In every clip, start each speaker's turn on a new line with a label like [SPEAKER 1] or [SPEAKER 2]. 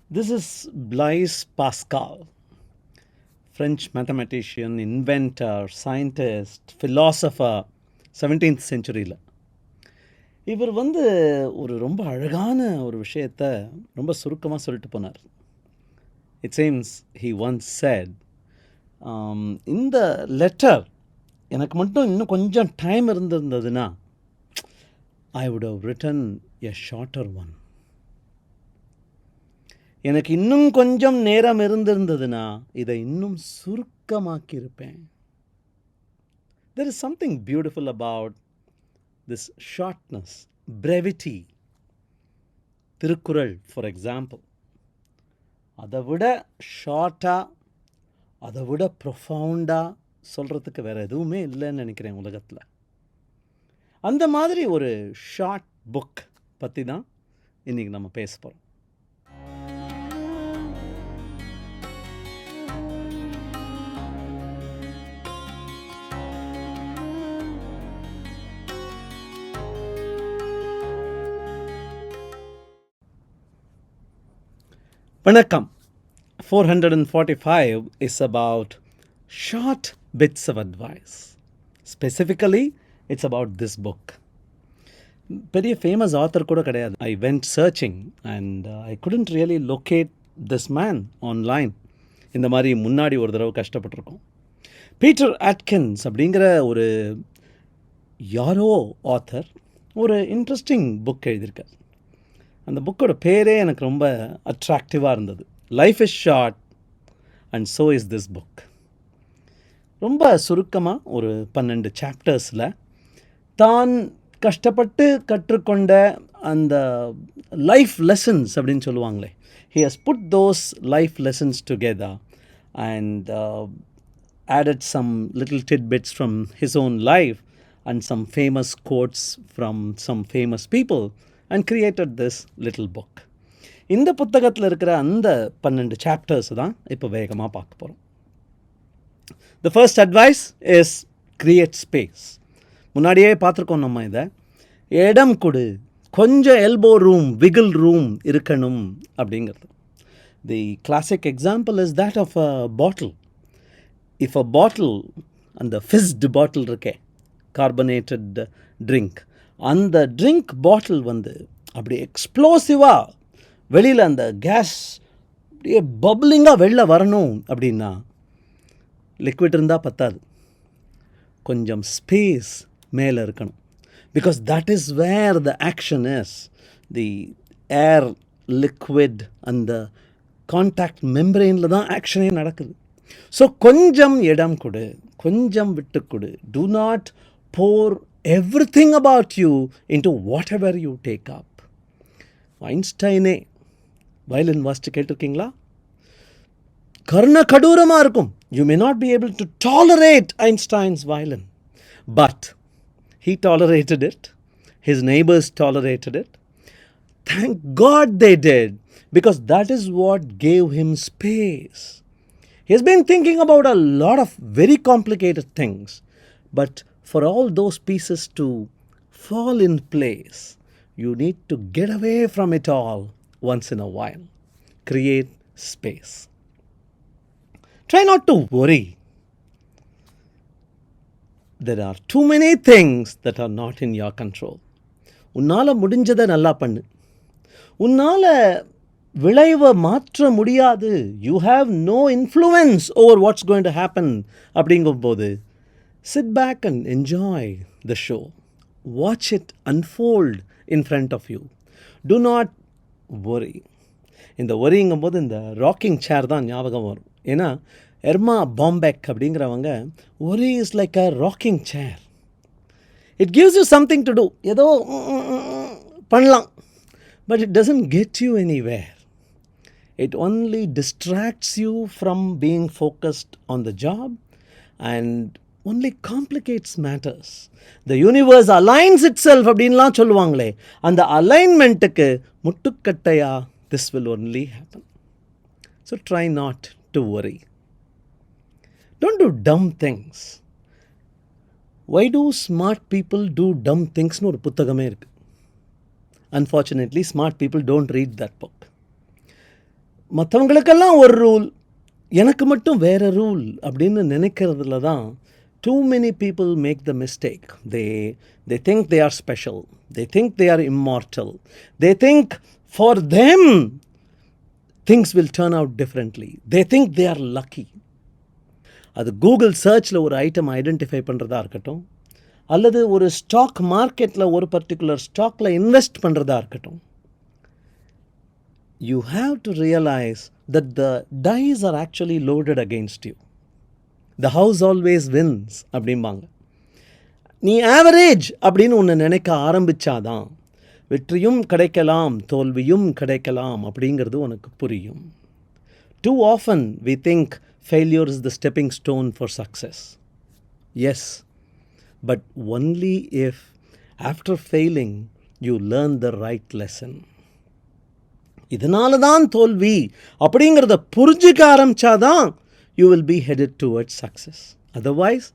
[SPEAKER 1] This is Blaise Pascal, French mathematician, inventor, scientist, philosopher, 17th centuryல. இவர் ஒரு ரொம்ப அழகான ஒரு விஷயத்த ரொம்ப சுருக்கமா சொல்லிட்டு போனார். It seems he once said, இந்த லெட்டர் எனக்கு மட்டும் இன்னும் கொஞ்சம் time இருந்திருந்ததுன்னா I would have written a shorter one. எனக்கு இன்னும் கொஞ்சம் நேரம் இருந்திருந்ததுன்னா இதை இன்னும் சுருக்கமாக்கியிருப்பேன். There is something beautiful about this shortness, brevity. Thirukkural for example, அதை விட ஷார்ட்டாக, அதை விட ப்ரொஃபவுண்டாக சொல்கிறதுக்கு வேறு எதுவுமே இல்லைன்னு நினைக்கிறேன் உலகத்தில். அந்த மாதிரி ஒரு ஷார்ட் புக் பற்றி தான் இன்றைக்கி நம்ம பேச போகிறோம். வணக்கம். 445 is about short bits of advice. Specifically, it's about this book. பெரிய ஃபேமஸ் ஆத்தர் கூட கிடையாது. I went searching and I couldn't really locate this man online. இந்த மாதிரி முன்னாடி ஒரு தடவை கஷ்டப்பட்டிருக்கோம். பீட்டர் ஆட்கின்ஸ் அப்படிங்கிற ஒரு யாரோ ஆத்தர் ஒரு இன்ட்ரெஸ்டிங் புக் எழுதியிருக்கார். அந்த புக்கோட பேரே எனக்கு ரொம்ப அட்ராக்டிவாக இருந்தது. Life is short and so is this book. ரொம்ப சுருக்கமாக ஒரு 12 சாப்டர்ஸில் தான் கஷ்டப்பட்டு கற்றுக்கொண்ட அந்த லைஃப் லெசன்ஸ் அப்படின்னு சொல்லுவாங்களே, he has put those life lessons together and added some little tidbits from his own life and some famous quotes from some famous people and created this little book. இந்த புத்தகத்தில் இருக்கிற அந்த 12 chapters தான் இப்போ வேகமாக பார்க்க போகிறோம். The first advice is create space. முன்னாடியே பார்த்துருக்கோம் நம்ம இதை. இடம் கொடு, கொஞ்சம் எல்போ ரூம், விகில் ரூம் இருக்கணும் அப்படிங்கிறது. The classic example is that of a bottle. If a bottle, அந்த fizzed bottle இருக்கே, carbonated drink, அந்த ட்ரிங்க் பாட்டில் அப்படி எக்ஸ்ப்ளோசிவாக வெளியில் அந்த கேஸ் அப்படியே பப்ளிங்காக வெளில வரணும் அப்படின்னா லிக்விட் இருந்தால் பத்தாது, கொஞ்சம் ஸ்பேஸ் மேலே இருக்கணும். Because that is where the action is. The air, liquid, அந்த கான்டாக்ட் மெம்பரெயினில் தான் ஆக்ஷனே நடக்குது. ஸோ கொஞ்சம் இடம் கொடு, கொஞ்சம் விட்டு கொடு. Do not pour everything about you into whatever you take up. ஐன்ஸ்டைனே வயலின் வாசிச்சு கேட்டிருக்கீங்களா? கர்ண கடூரமாக இருக்கும். You may not be able to tolerate Einstein's violin, but he tolerated it. His neighbors tolerated it. Thank God they did, because that is what gave him space. He has been thinking about a lot of very complicated things, but for all those pieces to fall in place, you need to get away from it all once in a while. Create space. Try not to worry. There are too many things that are not in your control. உன்னால முடிஞ்சதை நல்லா பண்ணு. உன்னால விளைவை மாற்ற முடியாது. You have no influence over what's going to happen அப்படிங்கும்போது sit back and enjoy the show. Watch it unfold in front of you. Do not worry. இந்த worryங்கும் போது இந்த ராக்கிங் சேர் தான் ஞாபகம் வரும். ஏன்னா எர்மா பாம்பெக் அப்படிங்கிறவங்க worry is like a rocking chair. It gives you something to do. ஏதோ பண்ணலாம், but it doesn't get you anywhere. It only distracts you from being focused on the job and only complicates matters. The universe aligns itself அப்படின்லாம் சொல்லுவாங்களே, அந்த அலைன்மெண்ட்டுக்கு முட்டுக்கட்டையா this will only happen. So try not to worry. Don't do dumb things. Why do smart people do dumb things னு ஒரு புத்தகமே இருக்கு. Unfortunately, smart people don't read that book. மற்றவங்களுக்கெல்லாம் ஒரு rule, எனக்கு மட்டும் வேறு ரூல் அப்படின்னு நினைக்கிறதுல தான் too many people make the mistake. They think they are special. They think they are immortal. They think for them things will turn out differently. They think they are lucky. அது Google சர்ச்சில் ஒரு item identify பண்ணுறதா இருக்கட்டும், அல்லது ஒரு stock மார்க்கெட்டில் ஒரு particular ஸ்டாக்கில் இன்வெஸ்ட் பண்ணுறதா இருக்கட்டும், you have to realize that the dice are actually loaded against you. The house always wins அப்படிம்பாங்க. நீ ஆவரேஜ் அப்படின்னு ஒன்று நினைக்க ஆரம்பித்தாதான் வெற்றியும் கிடைக்கலாம் தோல்வியும் கிடைக்கலாம் அப்படிங்கிறது உனக்கு புரியும். Too often we think failure is the stepping stone for success. Yes, but only if after failing you learn the right lesson. இதனால தான் தோல்வி அப்படிங்கிறத புரிஞ்சிக்க ஆரம்பித்தாதான் you will be headed towards success. Otherwise,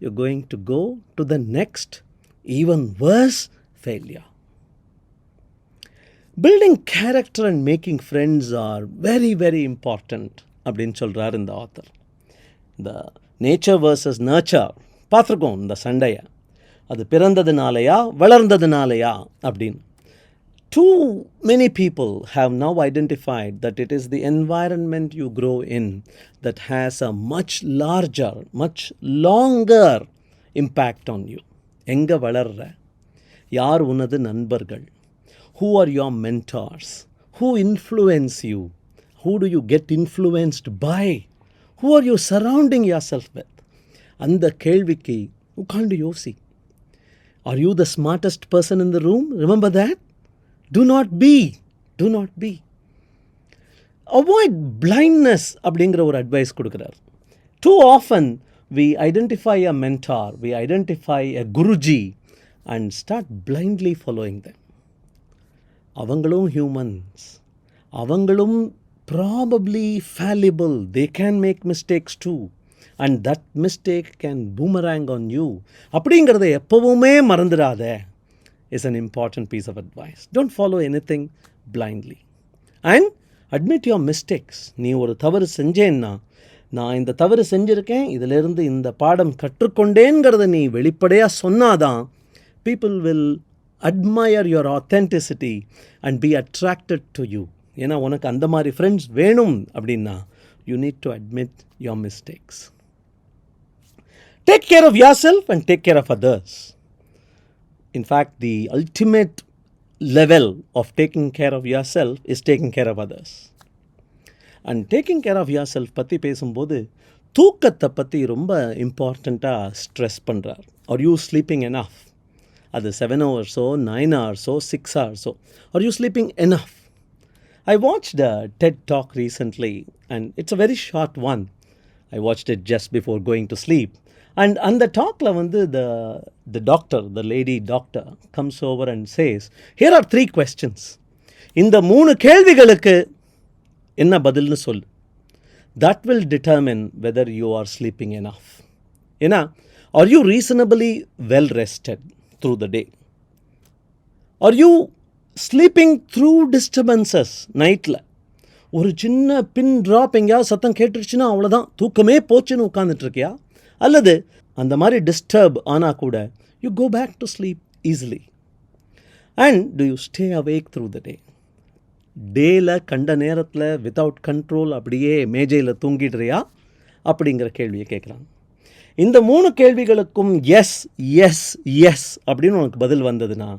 [SPEAKER 1] you're going to go to the next, even worse failure. Building character and making friends are very, very important அப்படின்னு சொல்கிறார் இந்த author. இந்த nature versus nurture பார்த்துருக்கோம் இந்த சண்டையை. அது பிறந்ததுனாலையா வளர்ந்ததுனாலையா அப்படின்னு. Too many people have now identified that it is the environment you grow in that has a much larger, much longer impact on you. எங்கே வளர்ற, யார் உனது நண்பர்கள், who are your mentors, who influence you, who do you get influenced by, who are you surrounding yourself with. அந்த கேள்விக்கு உட்கார்ந்து யோசி. Are you the smartest person in the room? Remember that? Do not be. Do not be. Avoid blindness அப்படிங்கிற ஒரு advice கொடுக்குறார். Too often we identify a mentor, we identify a guruji and start blindly following them. அவங்களும் humans. அவங்களும் probably fallible. They can make mistakes too. And that mistake can boomerang on you. அப்படிங்கிறத எப்பவுமே மறந்துடாத is an important piece of advice. Don't follow anything blindly. And admit your mistakes. நீ ஒரு தவறு செஞ்சேன்னா, நான் இந்த தவறு செஞ்சுருக்கேன், இதிலிருந்து இந்த பாடம் கற்றுக்கொண்டேங்கிறத நீ வெளிப்படையாக சொன்னாதான் people will admire your authenticity and be attracted to you. ஏன்னா உனக்கு அந்த மாதிரி ஃப்ரெண்ட்ஸ் வேணும் அப்படின்னா you need to admit your mistakes. Take care of yourself and take care of others. In fact, the ultimate level of taking care of yourself is taking care of others. And taking care of yourself பற்றி பேசும்போது தூக்கத்தை பற்றி ரொம்ப இம்பார்ட்டண்ட்டாக stress பண்ணுறார். Are you sleeping enough? அது 7 hours, 9 hours, 6 hours. Are you sleeping enough? I watched a TED talk recently and it's a very short one. I watched it just before going to sleep. And அந்த டாக்ல வந்து the doctor, the lady doctor comes over and says, here are 3 questions. இந்த 3 கேள்விகளுக்கு என்ன பதில்னு சொல்லு. That will determine whether you are sleeping enough. ஏன்னா, are you reasonably well rested through the day? Are you sleeping through disturbances நைட்டில்? ஒரு சின்ன பின் drop எங்கேயாவது சத்தம் கேட்டுருச்சுன்னா அவ்வளோதான், தூக்கமே போச்சுன்னு உட்காந்துட்ருக்கியா? அல்லது அந்த மாதிரி டிஸ்டர்ப் ஆனால் கூட you go back to sleep easily. And do you stay awake through the day? டேயில் கண்ட நேரத்தில் வித்தவுட் கண்ட்ரோல் அப்படியே மேஜையில் தூங்கிடுறியா அப்படிங்கிற கேள்வியை கேட்குறாங்க. இந்த 3 கேள்விகளுக்கும் எஸ் எஸ் எஸ் அப்படின்னு உனக்கு பதில் வந்ததுன்னா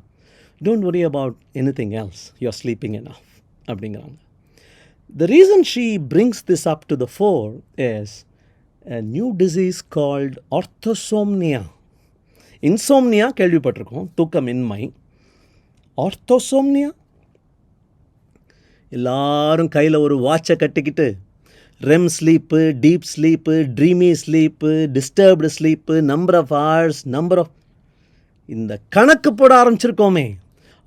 [SPEAKER 1] don't worry about anything else, you are sleeping enough அப்படிங்கிறாங்க. The reason she brings this up to the fore is a new disease called orthosomnia. Insomnia கேள்விப்பட்டிருக்கோம், தூக்கமின்மை. ஆர்த்தோசோம்னியா, எல்லாரும் கையில் ஒரு வாட்சை கட்டிக்கிட்டு REM sleep, deep sleep, dreamy sleep, disturbed sleep, number of hours, number of இந்த கணக்கு போட ஆரம்பிச்சிருக்கோமே,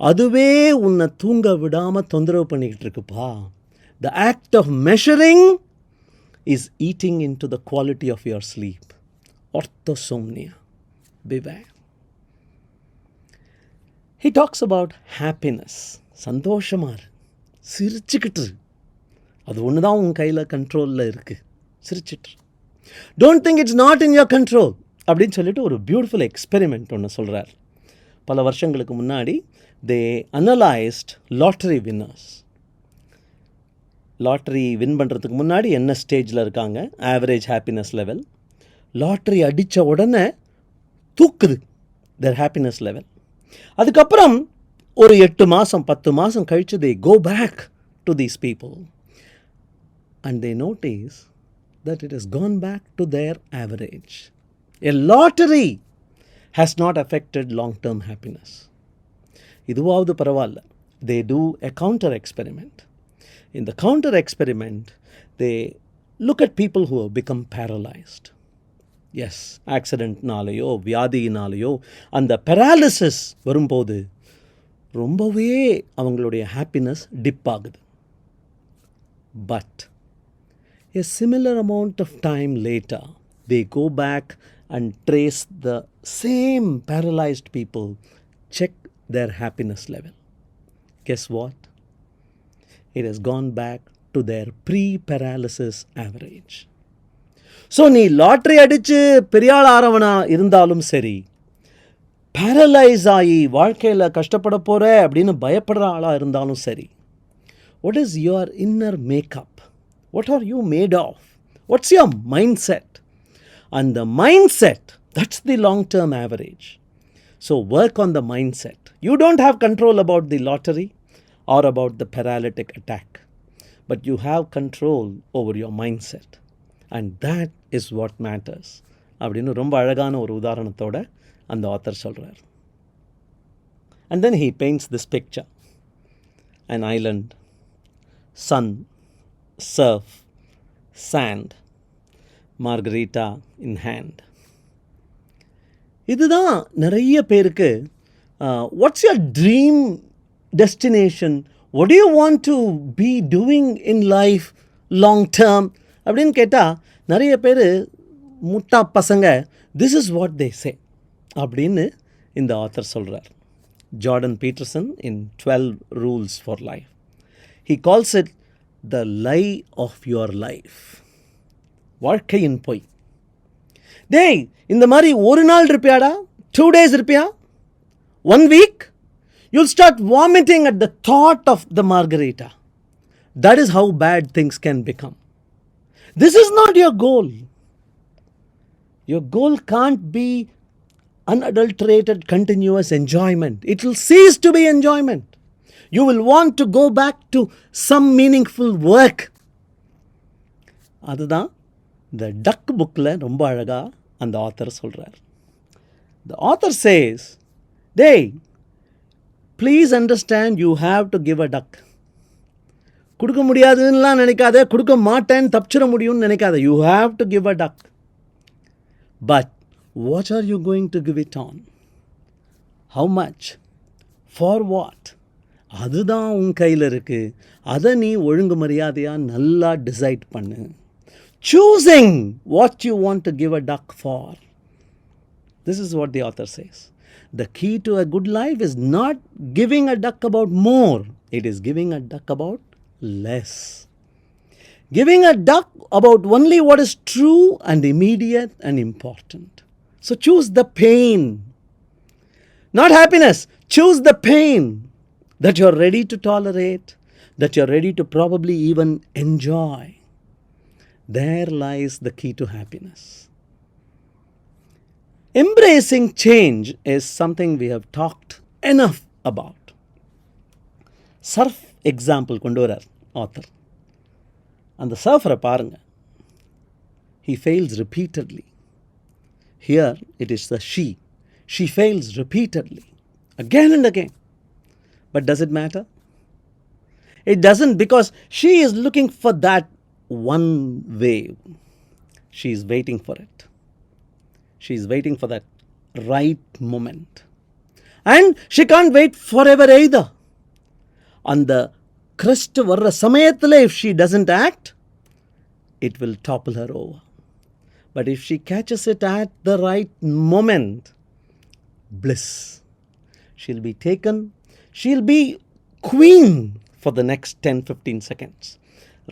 [SPEAKER 1] அதுவே உன்னை தூங்க விடாமல் தொந்தரவு பண்ணிக்கிட்டு இருக்குப்பா. The act of measuring is eating into the quality of your sleep. Orthosomnia. Beware. He talks about happiness. சந்தோஷமாக சிரிச்சுக்கிட்டு, அது ஒன்று தான் உன் கையில் கண்ட்ரோலில் இருக்குது. சிரிச்சிட்டு don't think it's not in your control அப்படின்னு சொல்லிட்டு ஒரு பியூட்டிஃபுல் எக்ஸ்பெரிமெண்ட் ஒன்று சொல்கிறார். பல வருஷங்களுக்கு முன்னாடி they analysed lottery winners. Lottery win பண்ணுறதுக்கு முன்னாடி என்ன ஸ்டேஜில் இருக்காங்க, ஆவரேஜ் ஹாப்பினஸ் லெவல். லாட்ரி அடித்த உடனே தூக்குது their happiness level. அதுக்கப்புறம் ஒரு 8 மாதம் 10 மாதம் கழித்து they go back to these people and they notice that it has gone back to their average. A lottery has not affected long-term happiness. இதுவாவது பரவாயில்ல. They do a counter experiment. In the counter experiment, they look at people who have become paralyzed. Yes, ஆக்சிடெண்ட்னாலேயோ வியாதியினாலேயோ அந்த paralysis வரும்போது ரொம்பவே அவங்களுடைய happiness dip ஆகுது. But a similar amount of time later, they go back and trace the same paralyzed people, check their happiness level. Guess what? It has gone back to their pre-paralysis average. So நீ lottery அடித்து பெரியாள் ஆறவனா இருந்தாலும் சரி, paralyse ஆகி வாழ்க்கையில் கஷ்டப்பட போகிற அப்படின்னு பயப்படுற ஆளாக இருந்தாலும் சரி, what is your inner makeup? What are you made of? What's your mindset? And the mindset, that's the long-term average. So work on the mindset. You don't have control about the lottery or about the paralytic attack, but you have control over your mindset. And that is what matters. அப்படின்னு ரொம்ப அழகான ஒரு உதாரணத்தோட அந்த author சொல்கிறார். And then he paints this picture. An island, sun, surf, sand, margarita in hand. இதுதான் நிறைய பேருக்கு what's your dream destination? What do you want to be doing in life long term? அப்படின்னு கேட்டால் நிறைய பேர் முட்டா பசங்க this is what they say அப்படின்னு இந்த ஆத்தர் சொல்கிறார். Jordan Peterson in 12 rules for life, he calls it the lie of your life. வாழ்க்கையின் பொய். டேய், இந்த மாதிரி ஒரு நாள் இருப்பியாடா, 2 days இருப்பியா, 1 week, you'll start vomiting at the thought of the margarita. That is how bad things can become. This is not your goal. Your goal can't be unadulterated continuous enjoyment. It will cease to be enjoyment. You will want to go back to some meaningful work. அதுதான் இந்த டக் புக்கில் ரொம்ப அழகாக அந்த author சொல்கிறார். The author says, "Hey, please understand you have to give a duck." கொடுக்க முடியாதுன்னெலாம் நினைக்காத, கொடுக்க மாட்டேன்னு தப்பிச்சிட முடியும்னு நினைக்காத. You have to give a duck. But what are you going to give it on? How much? For what? அதுதான் உன் கையில் இருக்குது. அதை நீ ஒழுங்கு மரியாதையாக நல்லா டிசைட் பண்ணு. Choosing what you want to give a duck for. This is what the author says. The key to a good life is not giving a duck about more. It is giving a duck about less. Giving a duck about only what is true and immediate and important. So choose the pain, not happiness. Choose the pain that you're ready to tolerate, that you're ready to probably even enjoy. There lies the key to happiness. Embracing change is something we have talked enough about. Surf example கொண்டு வரார் author. அந்த சர்ஃபரை பாருங்க. He fails repeatedly. Here it is the she. She fails repeatedly, again and again. But does it matter? It doesn't, because she is looking for that one wave. She is waiting for it. She is waiting for that right moment. And she can't wait forever either. On the crest வர்ற சமயத்தில் if she doesn't act, it will topple her over. But if she catches it at the right moment, bliss. She'll be taken. She'll be queen for the next 10-15 seconds.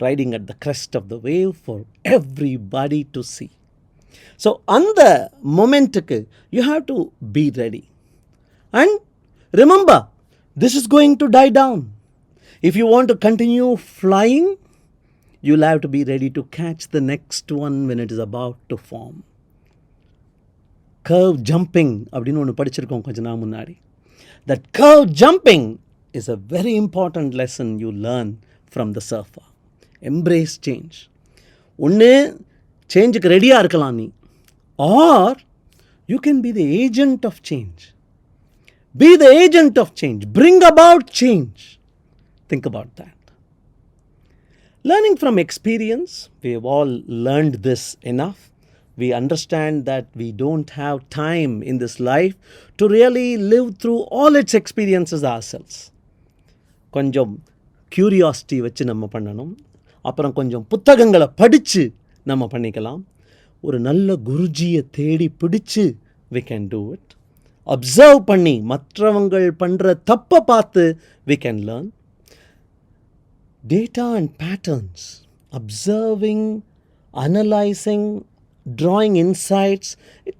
[SPEAKER 1] riding at the crest of the wave for everybody to see. So அந்த மொமெண்ட்டுக்கு you have to be ready. And remember, this is going to die down. If you want to continue flying, you'll have to be ready to catch the next one when it is about to form. Curve jumping அப்படின்னு ஒன்று படிச்சிருக்கோம் கொஞ்ச நாள் முன்னாடி. That curve jumping is a very important lesson you learn from the surfer. Embrace change. ஒன்று சேஞ்சுக்கு ரெடியாக இருக்கலாம் நீ, or you can be the agent of change. Be the agent of change. Bring about change. Think about that. Learning from experience, we have all learned this enough. We understand that we don't have time in this life to really live through all its experiences ourselves. கொஞ்சம் curiosity வச்சு நம்ம பண்ணணும். அப்புறம் கொஞ்சம் புத்தகங்களை படித்து நம்ம பண்ணிக்கலாம். ஒரு நல்ல குருஜியை தேடி பிடிச்சு we can do it. Observe பண்ணி மற்றவங்கள் பண்ணுற தப்பை பார்த்து we can learn. Data and patterns, observing, analyzing, drawing insights.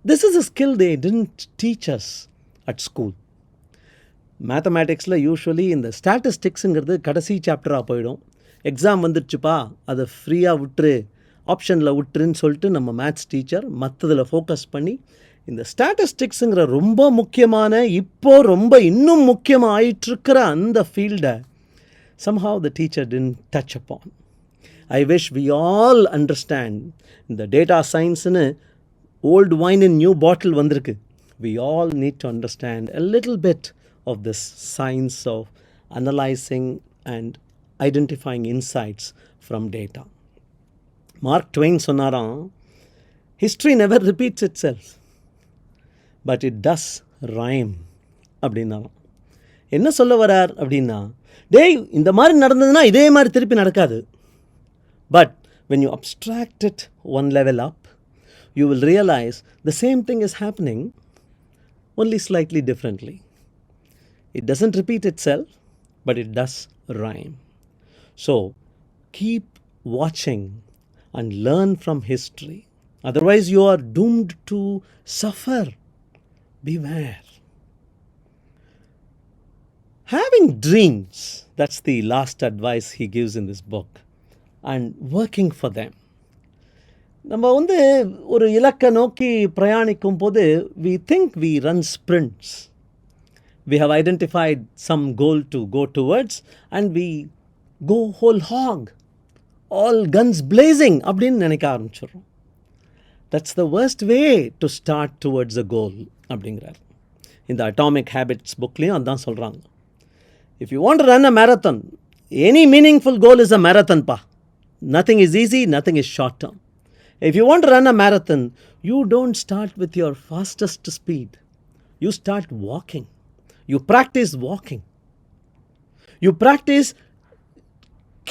[SPEAKER 1] This is a skill they didn't teach us at school. மேத்தமேட்டிக்ஸில் யூஸ்வலி இந்த ஸ்டாட்டிஸ்டிக்ஸுங்கிறது கடைசி சாப்டராக போயிடும். எக்ஸாம் வந்துடுச்சுப்பா, அதை ஃப்ரீயாக விட்டுரு, ஆப்ஷனில் விட்டுருன்னு சொல்லிட்டு நம்ம மேத்ஸ் டீச்சர் மற்றதில் ஃபோக்கஸ் பண்ணி இந்த ஸ்டாட்டிஸ்டிக்ஸுங்கிற ரொம்ப முக்கியமான, இப்போது ரொம்ப இன்னும் முக்கியமாக ஆயிட்டுருக்கிற அந்த ஃபீல்டை somehow the teacher didn't touch upon. I wish we all understand the data science in old wine in new bottle vandirukku. We all need to understand a little bit of this science of analyzing and identifying insights from data. Mark Twain சொன்னாராம், history never repeats itself, but it does rhyme அப்படின்னாராம். என்ன சொல்ல வரார் அப்படின்னா, டேய் இந்த மாதிரி நடந்ததுன்னா இதே மாதிரி திருப்பி நடக்காது. But when you abstract it one level up, you will realize the same thing is happening, only slightly differently. It doesn't repeat itself, but it does rhyme. So keep watching and learn from history. Otherwise you are doomed to suffer. Beware. Having dreams, that's the last advice he gives in this book, and working for them. நம்ம ஒரு இலக்கை நோக்கி பிரயாணிக்கும் போது we think we run sprints. We have identified some goal to go towards and we go whole hog, all guns blazing அப்படின்னு நினைக்க ஆரம்பிச்சிடுறோம். That's the worst way to start towards a goal அப்படிங்கிறார். இந்த atomic habits புக்லேயும் அதான் சொல்கிறாங்க. If you want to run a marathon, any meaningful goal is a marathon pa. Nothing is easy, nothing is short term. If you want to run a marathon, you don't start with your fastest speed. You start walking. You practice walking. You practice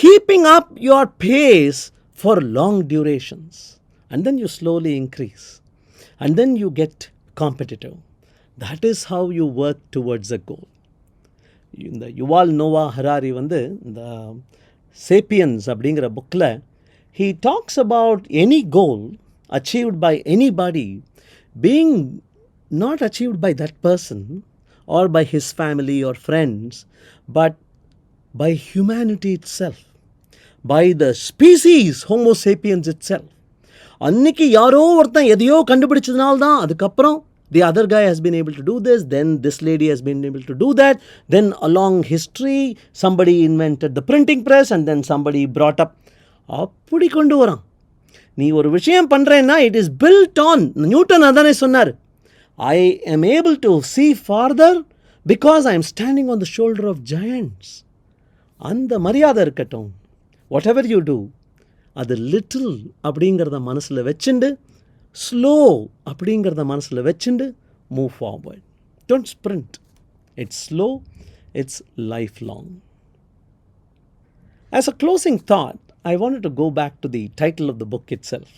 [SPEAKER 1] keeping up your pace for long durations. And then you slowly increase. And then you get competitive. That is how you work towards a goal. இந்த யுவால் நோவா ஹராரி இந்த sapiens அப்படிங்கிற புக்கில் he talks about any goal achieved by anybody being not achieved by that person or by his family or friends, but by humanity itself, by the species Homo sapiens itself. அன்னைக்கு யாரோ ஒருத்தன் எதையோ கண்டுபிடிச்சதுனால்தான் அதுக்கப்புறம் the other guy has been able to do this, then this lady has been able to do that, then along history somebody invented the printing press and then somebody brought up. அப்படி கொண்டு வரான். நீ ஒரு விஷயம் பண்ணுறேன்னா it is built on, Newton அதானே சொன்னார், I am able to see farther because I am standing on the shoulder of giants. அந்த மரியாதை இருக்கட்டும். whatever you do, அது லிட்டில் அப்படிங்கிறத மனசில் வச்சுண்டு, ஸ்லோ அப்படிங்கிறத மனசில் வச்சுண்டு move forward. Don't sprint. It's slow, it's life long. As a closing thought, I wanted to go back to the title of the book itself.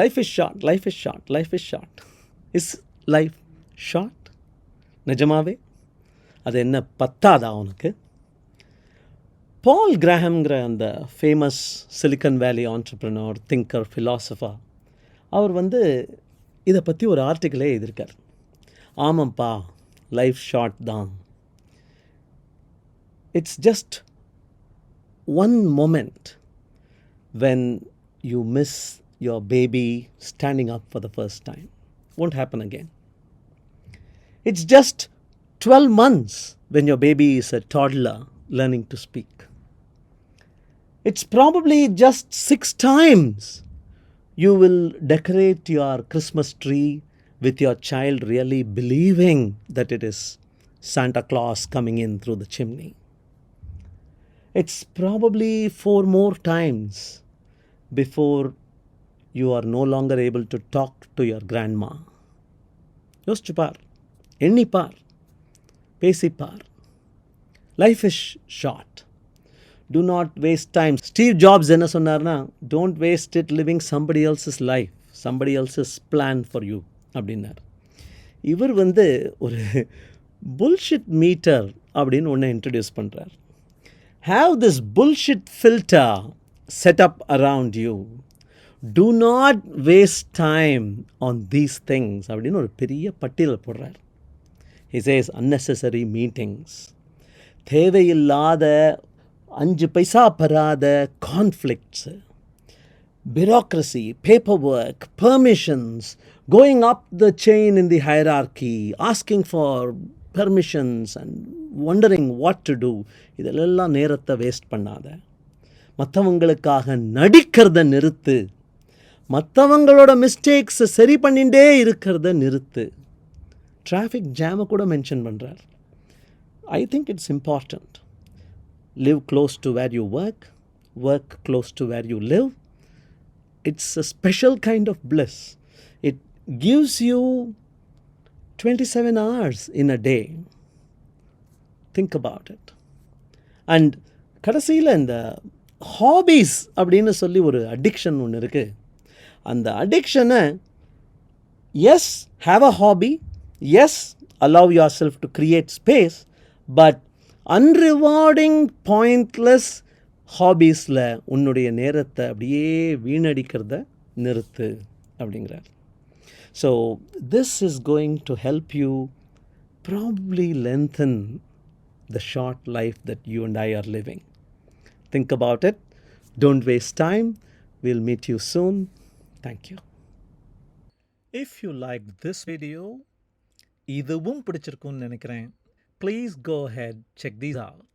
[SPEAKER 1] Life is short, life is short, life is short. Is life short? நிஜமாவே அது என்ன பத்தாதா உனக்கு? பால் கிரஹாம்ங்கிற அந்த famous silicon வேலி entrepreneur, thinker, philosopher, அவர் வந்து இதை பற்றி ஒரு ஆர்டிக்கிளே எழுதியிருக்கார். ஆமாம்ப்பா, லைஃப் ஷார்ட் தான். It's just one moment when you miss your baby standing up for the first time. Won't happen again. It's just 12 months when your baby is a toddler learning to speak. It's probably just 6 times you will decorate your Christmas tree with your child really believing that it is Santa Claus coming in through the chimney. It's probably 4 more times before you are no longer able to talk to your grandma. யோசிச்சு பார், எண்ணி பார், பேசி பார். Life is short. Do not waste time. Steve Jobs என்ன சொன்னார்னா, don't waste it living somebody else's life, somebody else's plan for you அப்படின்னார். இவர் வந்து ஒரு bullshit meter அப்படின்னு ஒன்று இன்ட்ரடியூஸ் பண்ணுறார். Have this bullshit filter set up around you. Do not waste time on these things அப்படின்னு ஒரு பெரிய பட்டியல் போடுறார். He says unnecessary meetings, தேவையில்லாத 5 பைசா பெறாத conflicts, bureaucracy, paperwork, permissions, going up the chain in the hierarchy, asking for permissions and wondering what to do. இதெல்லாம் நேரத்தை waste பண்ணாத. மற்றவங்களுக்காக நடிக்கிறத நிறுத்து. மற்றவங்களோட மிஸ்டேக்ஸை சரி பண்ணிகிட்டே இருக்கிறத நிறுத்து. டிராஃபிக் ஜாமை கூட மென்ஷன் பண்ணுறார். I think it's important. Live close to where you work, work close to where you live. It's a special kind of plus. It gives you 27 hours in a day. Think about it. And கடைசியில் இந்த hobbies அப்படின்னு சொல்லி ஒரு addiction ஒன்று இருக்குது. அந்த அடிக்ஷனை, yes, have a hobby, yes, allow yourself to create space, but unrewarding, pointless ஹாபீஸில் உன்னுடைய நேரத்தை அப்படியே வீணடிக்கிறத நிறுத்து அப்படிங்கிறார். So this is going to help you probably lengthen the short life that you and I are living. Think about it. Don't waste time. We'll meet you soon. Thank you. If you liked this video, இதுவும் பிடிச்சிருக்கும்னு நினைக்கிறேன். Please go ahead, check these out.